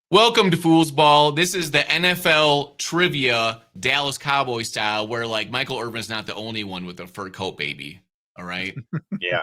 Welcome to Fool's Ball. This is the NFL trivia Dallas Cowboys style where like Michael Irvin's not the only one with a fur coat baby. All right. Yeah.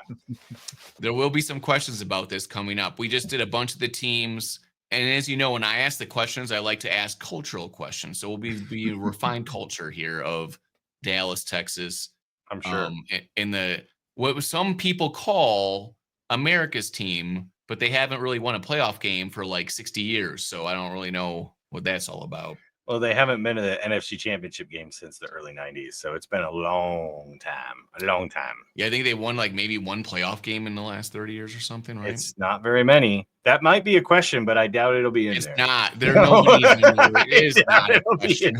There will be some questions about this coming up. We just did a bunch of the teams. And as you know, when I ask the questions, I like to ask cultural questions. So we'll be refined culture here of Dallas, Texas. I'm sure. In the what some people call America's team, but they haven't really won a playoff game for like 60 years. So I don't really know what that's all about. Well, they haven't been to the NFC Championship game since the early 90s. So it's been a long time. A long time. Yeah, I think they won like maybe one playoff game in the last 30 years or something, right? It's not very many. That might be a question, but I doubt it'll be in it's there. Not. There it is not a question.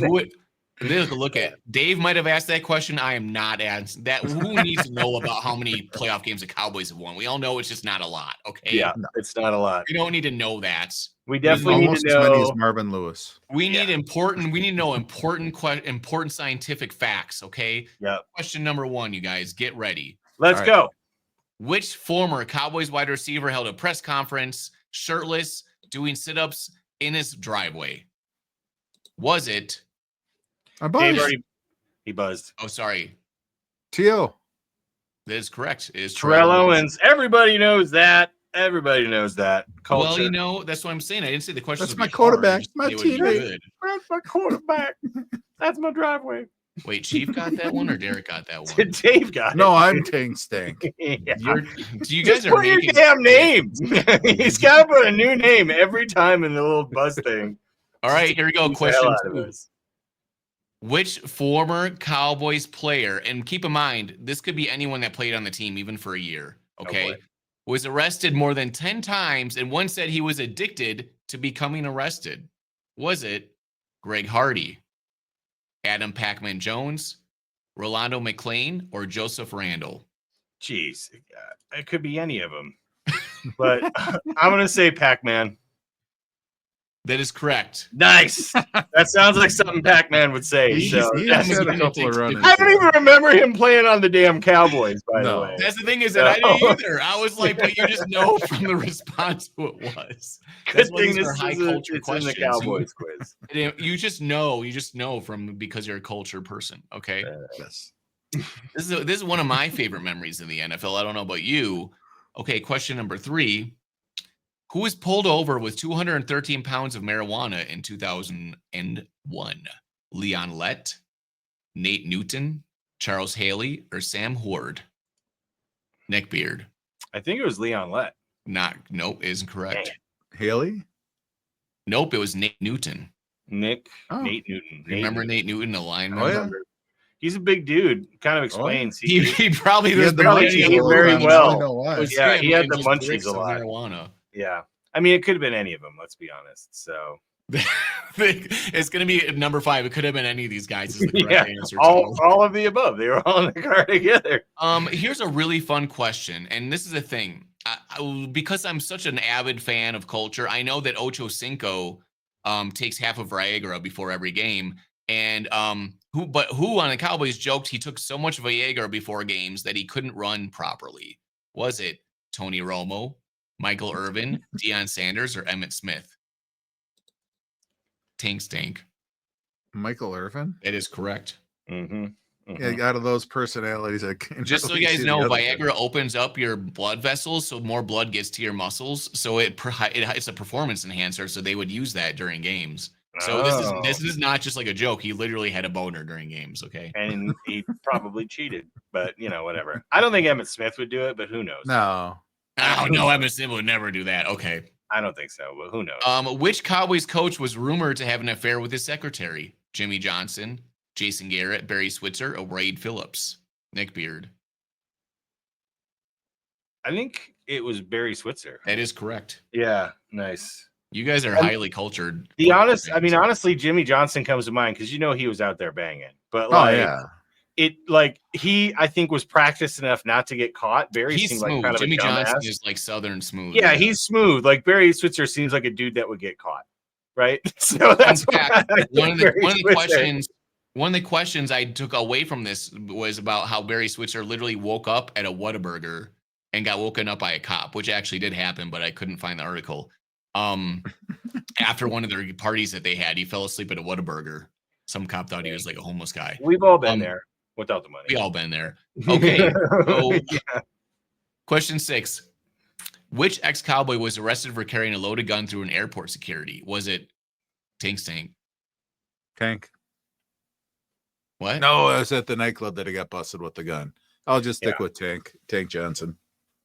Look at Dave might have asked that question. I am not asking that. Who needs to know about how many playoff games the Cowboys have won? We all know it's just not a lot. Okay. Yeah, it's not a lot. We don't need to know that. We definitely need to know. Almost as many as Marvin Lewis. We need important. We need to know important scientific facts. Okay. Yeah. Question number 1, you guys get ready. Let's go. Which former Cowboys wide receiver held a press conference shirtless, doing sit-ups in his driveway? Was it? I buzzed. He buzzed. Oh, sorry. T.O. That is correct. It is Terrell Owens. Everybody knows that. Everybody knows that. Culture. Well, you know, that's what I'm saying. I didn't say the question. That's my quarterback. My teammate. Good. That's my quarterback. That's my driveway. Wait, Chief got that one or Derek got that one? Dave got it. No, I'm Ting Stank. Yeah. You guys Just are put your making damn names. He's got to put a new name every time in the little buzz thing. All right, here we go. Beats the Question hell out of 2. us. Which former Cowboys player, and keep in mind, this could be anyone that played on the team even for a year, okay, boy. was arrested more than 10 times and once said he was addicted to becoming arrested? Was it Greg Hardy, Adam Pac-Man Jones, Rolando McClain, or Joseph Randall? Jeez. It could be any of them. But I'm going to say Pac-Man. That is correct. Nice. That sounds like something Pac-Man would say. He So has had a couple of runs. I don't even remember him playing on the damn Cowboys, by the way. That's the thing is that I didn't either. I was like, but you just know from the response who it was. Good thing these this are high is culture it's in the questions. Cowboys quiz. You just know from because you're a culture person. Okay. Yes. This is one of my favorite memories in the NFL. I don't know about you. Okay, question number 3. Who was pulled over with 213 pounds of marijuana in 2001? Leon Lett, Nate Newton, Charles Haley, or Sam Horde? Nick Beard. I think it was Leon Lett. Nope, isn't correct. Haley? Nope, it was Nate Newton. Nate Newton. Remember Nate Newton, the lineman? Oh, yeah. He's a big dude. Kind of explains. He probably He was had the probably munchies ate all very around. well. I don't know why. Yeah, he had the Just munchies bricks a of lot. marijuana. Yeah. I mean, it could have been any of them, let's be honest. So It's going to be number 5. It could have been any of these guys. Is the correct answer. all of the above. They were all in the car together. Here's a really fun question, and this is the thing. Because I'm such an avid fan of culture, I know that Ocho Cinco takes half of Viagra before every game, and who on the Cowboys joked he took so much Viagra before games that he couldn't run properly? Was it Tony Romo, Michael Irvin, Deion Sanders, or Emmett Smith? Tank Stank. Michael Irvin? That is correct. Mm-hmm. Yeah, out of those personalities, I can't Just so really you guys see know, the other Viagra guy. opens up your blood vessels, so more blood gets to your muscles. So it's a performance enhancer. So they would use that during games. So this is not just like a joke. He literally had a boner during games. Okay, And he probably cheated, but whatever. I don't think Emmett Smith would do it, but who knows? No. oh no, Emmett Smith would never do that. Okay, I don't think so, but who knows? which Cowboys coach was rumored to have an affair with his secretary? Jimmy Johnson, Jason Garrett, Barry Switzer, or Wade Phillips? Nick Beard. I think it was Barry Switzer. That is correct. Yeah, nice. You guys are highly cultured. Honestly, Jimmy Johnson comes to mind because he was out there banging. But I think was practiced enough not to get caught. Barry He's seemed smooth. like kind of Jimmy a dumbass. Johnson is like Southern smooth. Yeah, he's smooth. Like Barry Switzer seems like a dude that would get caught, right? So that's fact, why one of the questions I took away from this was about how Barry Switzer literally woke up at a Whataburger and got woken up by a cop, which actually did happen, but I couldn't find the article. After one of their parties that they had, he fell asleep at a Whataburger. Some cop thought he was like a homeless guy. We've all been there without the money. We all been there. Okay. So question 6. Which ex-Cowboy was arrested for carrying a loaded gun through an airport security? Was it Tank? Tank. What? No, I was at the nightclub that he got busted with the gun. I'll just stick with Tank. Tank Johnson.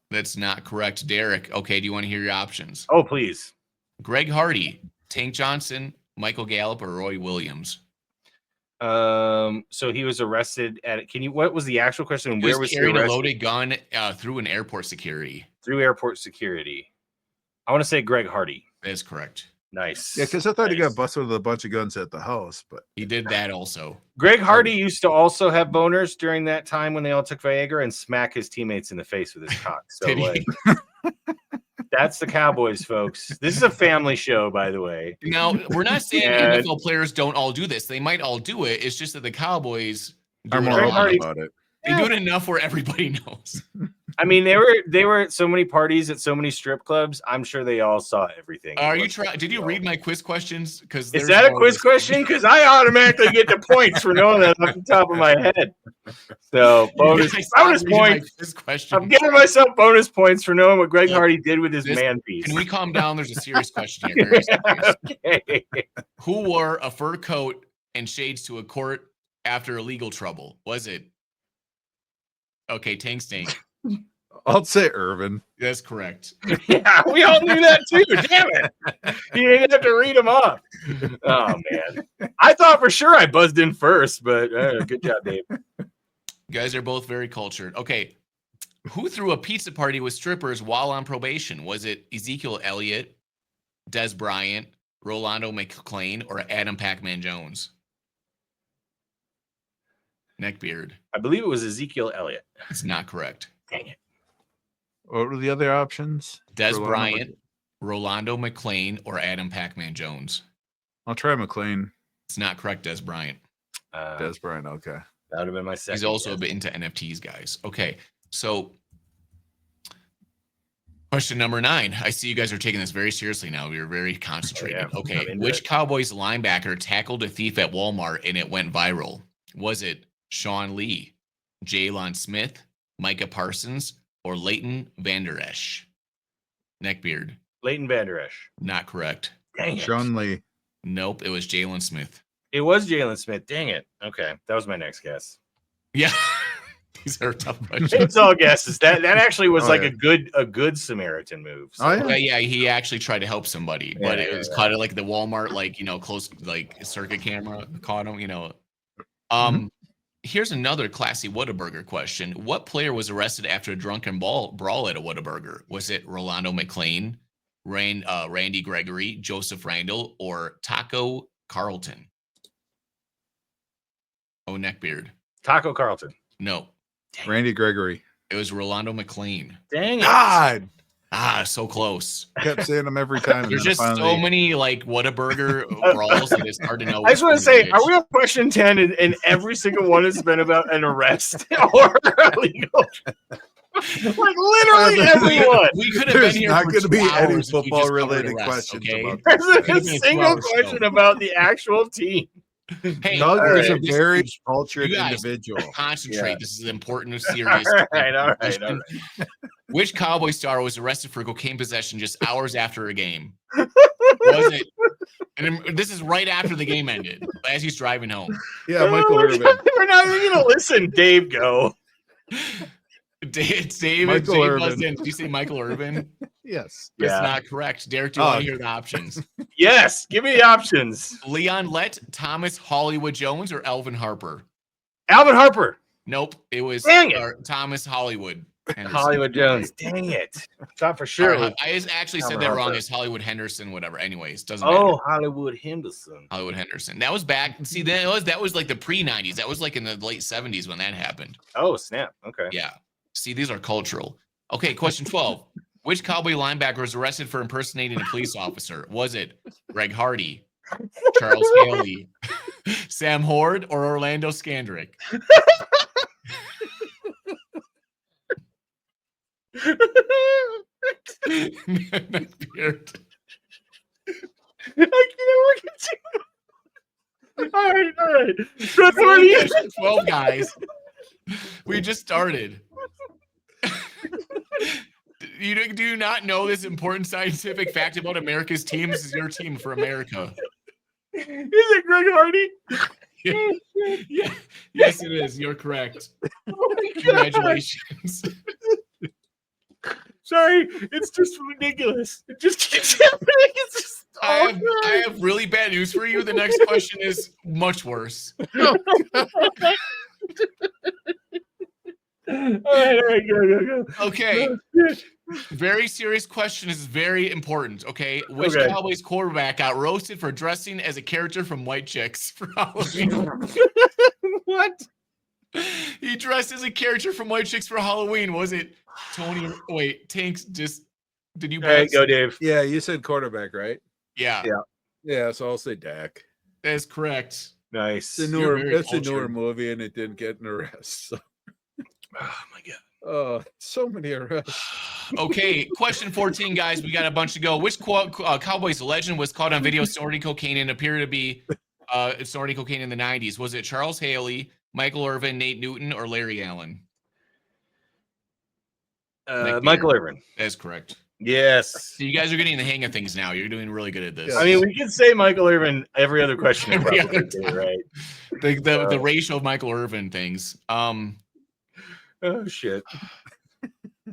That's not correct, Derek. Okay, do you want to hear your options? Oh, please. Greg Hardy, Tank Johnson, Michael Gallup, or Roy Williams? So he was arrested at. What was the actual question? Where was carrying a loaded gun through an airport security? Through airport security. I want to say Greg Hardy. That is correct. Nice. Yeah, because I thought he got busted with a bunch of guns at the house, but he did that also. Greg Hardy used to also have boners during that time when they all took Viagra and smack his teammates in the face with his cock. So like, that's the Cowboys, folks. This is a family show, by the way. Now, we're not saying NFL players don't all do this. They might all do it. It's just that the Cowboys are more about it. They do it enough where everybody knows. I mean, they were at so many parties at so many strip clubs. I'm sure they all saw everything. Are you trying? Did you read my quiz questions? Because is that a quiz question? Because I automatically get the points for knowing that off the top of my head. So bonus points. I'm giving myself bonus points for knowing what Greg Hardy did with his man piece. Can we calm down? There's a serious question here. Very serious. Okay. Who wore a fur coat and shades to a court after legal trouble? Was it? Okay, Tank. I'll say Irvin. That's correct. Yeah, we all knew that too. Damn it. You didn't have to read them off. Oh, man. I thought for sure I buzzed in first, but good job, Dave. You guys are both very cultured. Okay. Who threw a pizza party with strippers while on probation? Was it Ezekiel Elliott, Des Bryant, Rolando McClain, or Adam Pac-Man Jones? Neckbeard. I believe it was Ezekiel Elliott. It's not correct. Dang it. What were the other options? Des Bryant, Rolando McClain, or Adam Pac-Man Jones? I'll try McClain. It's not correct, Des Bryant. Des Bryant, okay. That would have been my second. He's also a bit into NFTs, guys. Okay, so question number 9. I see you guys are taking this very seriously now. You're very concentrated. Oh, yeah. Okay, which Cowboys linebacker tackled a thief at Walmart and it went viral? Was it Sean Lee, Jalen Smith, Micah Parsons, or Leighton Vander Esch? Neckbeard. Leighton Vander Esch. Not correct. Dang it. Sean Lee. Nope, it was Jalen Smith. It was Jalen Smith. Dang it. Okay, that was my next guess. Yeah. These are tough questions. It's all guesses. That actually was a good Samaritan move. So. Oh, yeah, he actually tried to help somebody, but it was caught at like the Walmart, close, circuit camera caught him, Here's another classy Whataburger question. What player was arrested after a drunken brawl at a Whataburger? Was it Rolando McClain, Randy Gregory, Joseph Randall, or Taco Carlton? Oh, Neckbeard. Taco Carlton. No. Randy Gregory. It was Rolando McClain. Dang it. God. So close. I kept saying them every time. There's just so many Whataburger brawls that it's hard to know. I just want to say, are we on question 10 and every single one has been about an arrest or illegal? Literally everyone. We could have been here. Not going to be any football football-related questions. Okay? There's a single question about the actual team. Hey, Doug is a very cultured individual. Concentrate. Yeah. This is important, serious. All right. Which Cowboy star was arrested for cocaine possession just hours after a game? Was it? And this is right after the game ended, as he's driving home. Yeah, Michael Irvin. We're not even going to listen. Dave, go. It's Dave. Michael Irvin. Did you say Michael Irvin? Yes. That's not correct. Derek, do you want to hear the options? Yes. Give me the options. Leon Lett, Thomas Hollywood Jones, or Alvin Harper? Alvin Harper. Nope. It was Thomas Hollywood Henderson. Hollywood Jones. Dang it. Thought for sure. I actually said that wrong. It's Hollywood Henderson, whatever. Anyways, doesn't matter. Oh, Hollywood Henderson. Hollywood Henderson. That was back. See, that was like the pre-90s. That was like in the late 70s when that happened. Oh, snap. Okay. Yeah. See, these are cultural. Okay, question 12. Which Cowboy linebacker was arrested for impersonating a police officer? Was it Greg Hardy, Charles Haley, Sam Horde, or Orlando Scandrick? I can't look at you. All right. Trustworthy. 12 guys. We just started. Do you not know this important scientific fact about America's team? This is your team for America. Is it Greg Hardy? Yeah. Yes, it is. You're correct. Oh Congratulations. Sorry, it's just ridiculous. It just keeps happening. It's just I have really bad news for you. The next question is much worse. All right, go. Okay. Very serious question. This is very important. Okay. Which Cowboys quarterback got roasted for dressing as a character from White Chicks for Halloween? What? He dressed as a character from White Chicks for Halloween. Was it Tony? Wait, Tanks just did you? All right, go, Dave. Yeah, you said quarterback, right? Yeah. Yeah. So I'll say Dak. That is correct. Nice. It's a newer movie, and it didn't get an arrest. So. Oh my god. Oh, so many arrests. Okay, question 14, guys. We got a bunch to go. Which Cowboys legend was caught on video snorting cocaine and appeared to be snorting cocaine in the 90s? Was it Charles Haley, Michael Irvin, Nate Newton, or Larry Allen? Michael Irvin. That's correct. Yes. So you guys are getting the hang of things now. You're doing really good at this. I mean, we could say Michael Irvin every other question. Every other time. Right? The ratio of Michael Irvin things. Oh shit.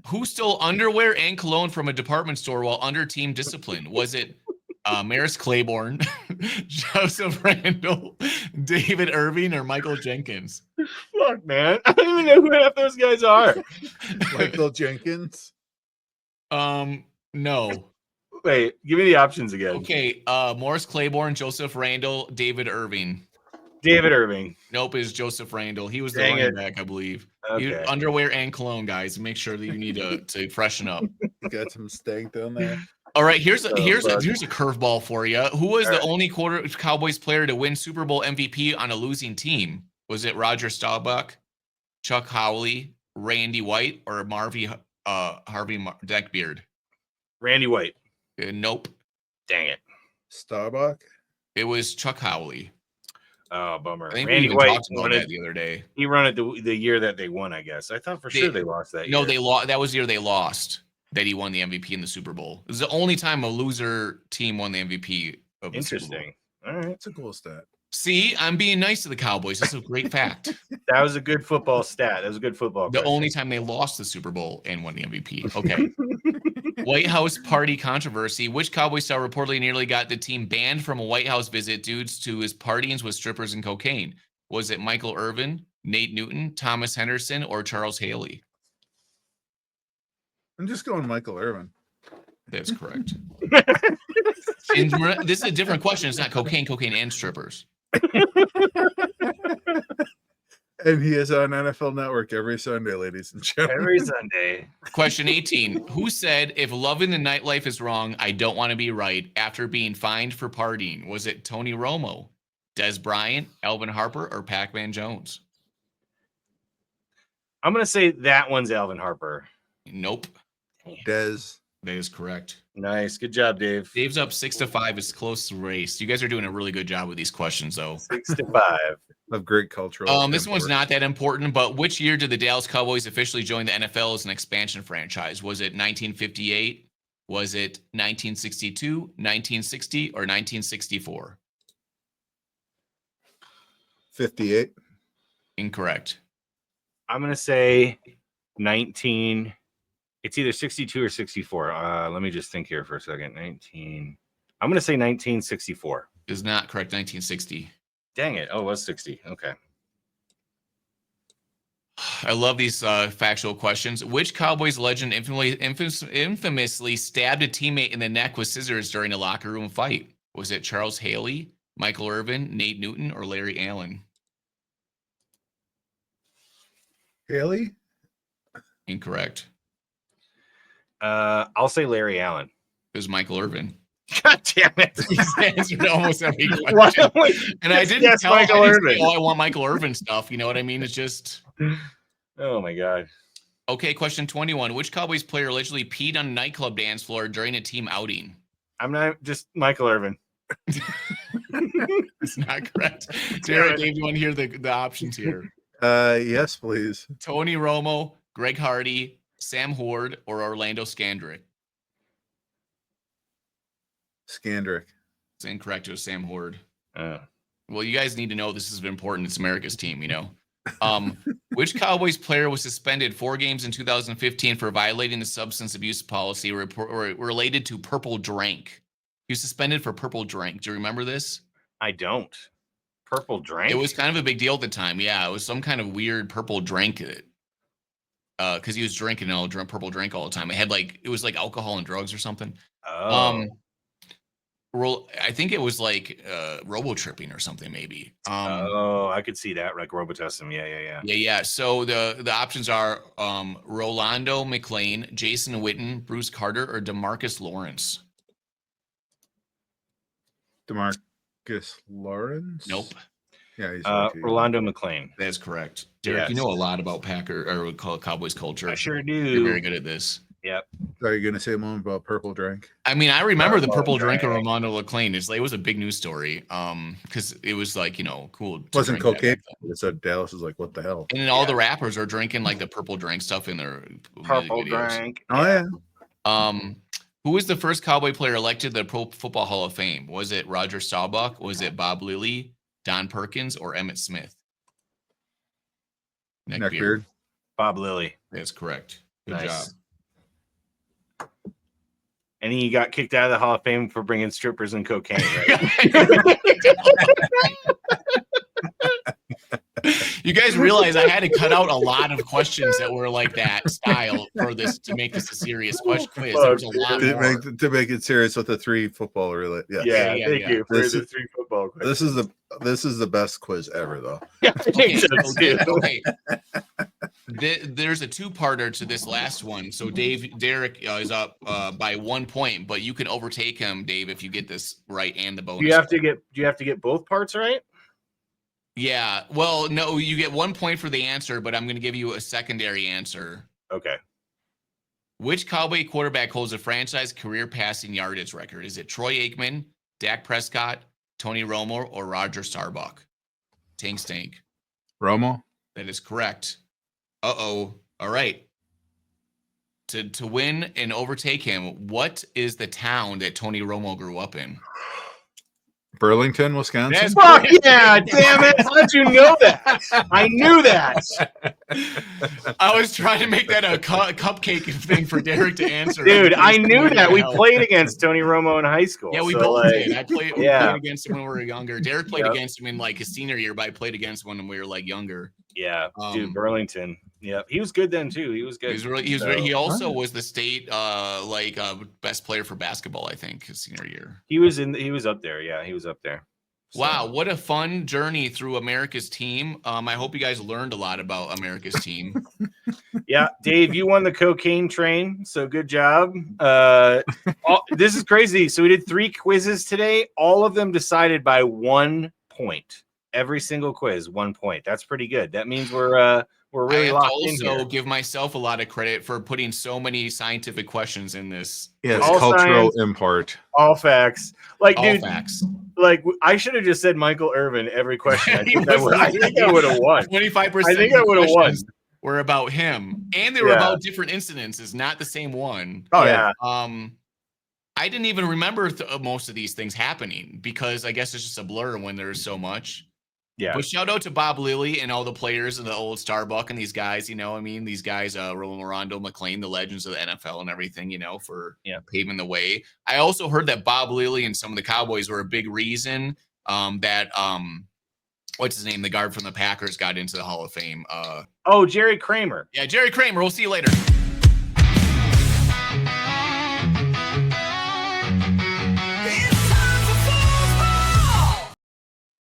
Who stole underwear and cologne from a department store while under team discipline? Was it Maris Claiborne, Joseph Randall, David Irving, or Michael Jenkins? Fuck, man. I don't even know who half those guys are. Michael Jenkins? No. Wait, give me the options again. Okay, Morris Claiborne, Joseph Randall, David Irving. David Irving. Nope, is Joseph Randall. He was the running back, I believe. Okay. Underwear and cologne, guys. Make sure that you need to freshen up. Got some stank down there. All right, here's a curveball for you. Who was the only Cowboys player to win Super Bowl MVP on a losing team? Was it Roger Staubach, Chuck Howley, Randy White, or Harvey Deckbeard? Randy White. Nope. Dang it. Starbuck? It was Chuck Howley. Oh, bummer. I think Randy we even White talked about that the other day. He run it the year that they won, I guess. I thought for sure they lost that year. No, they lost. That was the year they lost. That he won the MVP in the Super Bowl. It was the only time a loser team won the MVP of the Super Bowl. Interesting. All right. That's a cool stat. See, I'm being nice to the Cowboys. This is a great fact. That was a good football stat. That was a good football. The only time they lost the Super Bowl and won the MVP. Okay. White House party controversy. Which Cowboy star reportedly nearly got the team banned from a White House visit due to his partyings with strippers and cocaine? Was it Michael Irvin, Nate Newton, Thomas Henderson, or Charles Haley? I'm just going Michael Irvin. That's correct. This is a different question. It's not cocaine, and strippers. And he is on NFL Network every Sunday, ladies and gentlemen. Every Sunday. Question 18. Who said, if loving the nightlife is wrong, I don't want to be right, after being fined for partying? Was it Tony Romo, Des Bryant, Alvin Harper, or Pac-Man Jones? I'm going to say that one's Alvin Harper. Nope. Des. That is correct. Nice. Good job, Dave. Dave's up 6-5. It's close race. You guys are doing a really good job with these questions, though. 6-5. Of great cultural. This one's not that important, but which year did the Dallas Cowboys officially join the NFL as an expansion franchise? Was it 1958? Was it 1962, 1960, or 1964? 58. Incorrect. I'm going to say 19. It's either 62 or 64. Let me just think here for a second. 19. I'm going to say 1964. Is not correct. 1960. Dang it. Oh, it was 60. Okay. I love these factual questions. Which Cowboys legend infamously stabbed a teammate in the neck with scissors during a locker room fight? Was it Charles Haley, Michael Irvin, Nate Newton, or Larry Allen? Haley? Incorrect. I'll say Larry Allen. It was Michael Irvin. God damn it. He's answered almost every question. And I didn't tell Michael Irvin. I want Michael Irvin stuff. You know what I mean? It's just. Oh, my God. Okay, question 21. Which Cowboys player allegedly peed on a nightclub dance floor during a team outing? I'm not just Michael Irvin. It's not correct. Dave, do you want to hear the options here? Yes, please. Tony Romo, Greg Hardy, Sam Horde, or Orlando Scandrick? Scandrick. It's incorrect. It was Sam Horde. Well, you guys need to know this is important. It's America's team, you know. Which Cowboys player was suspended 4 games in 2015 for violating the substance abuse policy related to purple drink? He was suspended for purple drink. Do you remember this? I don't. Purple drink? It was kind of a big deal at the time. Yeah, it was some kind of weird purple drink. Because he was drinking purple drink all the time. It was like alcohol and drugs or something. Oh. I think it was like robo tripping or something, maybe. I could see that, like Robitussin. Yeah. So the options are Rolando McClain, Jason Witten, Bruce Carter, or DeMarcus Lawrence. DeMarcus Lawrence? Nope. Yeah, he's Rolando McClain. That's correct. Derek, yes. You know a lot about Cowboys culture. I sure do. You're very good at this. Yep. Are you going to say one about purple drink? I mean, I remember the purple drink of Rolando McClain. It was a big news story because it was like, cool. It wasn't cocaine. It said Dallas is like, what the hell? And then all the rappers are drinking like the purple drink stuff in their purple drink. Oh, yeah. Who was the first Cowboy player elected to the Pro Football Hall of Fame? Was it Roger Staubach? Was it Bob Lilly, Don Perkins, or Emmitt Smith? Neckbeard. Bob Lilly. That's correct. Good job. And he got kicked out of the Hall of Fame for bringing strippers and cocaine, right? You guys realize I had to cut out a lot of questions that were like that style for this to make this a serious quiz. There's a lot to make it serious with the 3 football related. Yeah. Thank you for the 3 football quiz. This is the best quiz ever, though. Yeah, I think so. Okay. There's a 2-parter to this last one. So Derek is up by 1 point, but you can overtake him, Dave, if you get this right and the bonus. Do you have to get both parts right? Yeah. Well, no, you get 1 point for the answer, but I'm going to give you a secondary answer. Okay. Which Cowboy quarterback holds a franchise career passing yardage record? Is it Troy Aikman, Dak Prescott, Tony Romo, or Roger Staubach? Tank Stank. Romo? That is correct. All right. To win and overtake him, what is the town that Tony Romo grew up in? Burlington, Wisconsin. Fuck yeah, damn it. How did you know that? I knew that. I was trying to make that a cupcake thing for Derek to answer. Dude, I knew that. We played against Tony Romo in high school. Yeah, we both did. We played against him when we were younger. Derek played against him in like his senior year, but I played against him when we were like younger. Yeah, dude, Burlington. Yeah, he was good then too. He was good. He also was the state best player for basketball, I think, his senior year. He was up there. Yeah, he was up there. So. Wow, what a fun journey through America's team. I hope you guys learned a lot about America's team. Yeah, Dave, you won the cocaine train, so good job. This is crazy. So we did 3 quizzes today. All of them decided by 1 point. Every single quiz, 1 point. That's pretty good. That means we're really locked in here. I also give myself a lot of credit for putting so many scientific questions in this. Yes, cultural import. All facts. Like, all facts. Like, I should have just said Michael Irvin every question. I think I would have won. 25%. I think I would have won. Were about him, and they were about different incidences, not the same one. Oh yeah. I didn't even remember most of these things happening because I guess it's just a blur when there's so much. Yeah. But shout out to Bob Lilly and all the players and the old Starbuck and these guys, these guys, Rolando McClain, the legends of the NFL and everything, for paving the way. I also heard that Bob Lilly and some of the Cowboys were a big reason that what's his name? The guard from the Packers got into the Hall of Fame. Jerry Kramer. Yeah, Jerry Kramer. We'll see you later.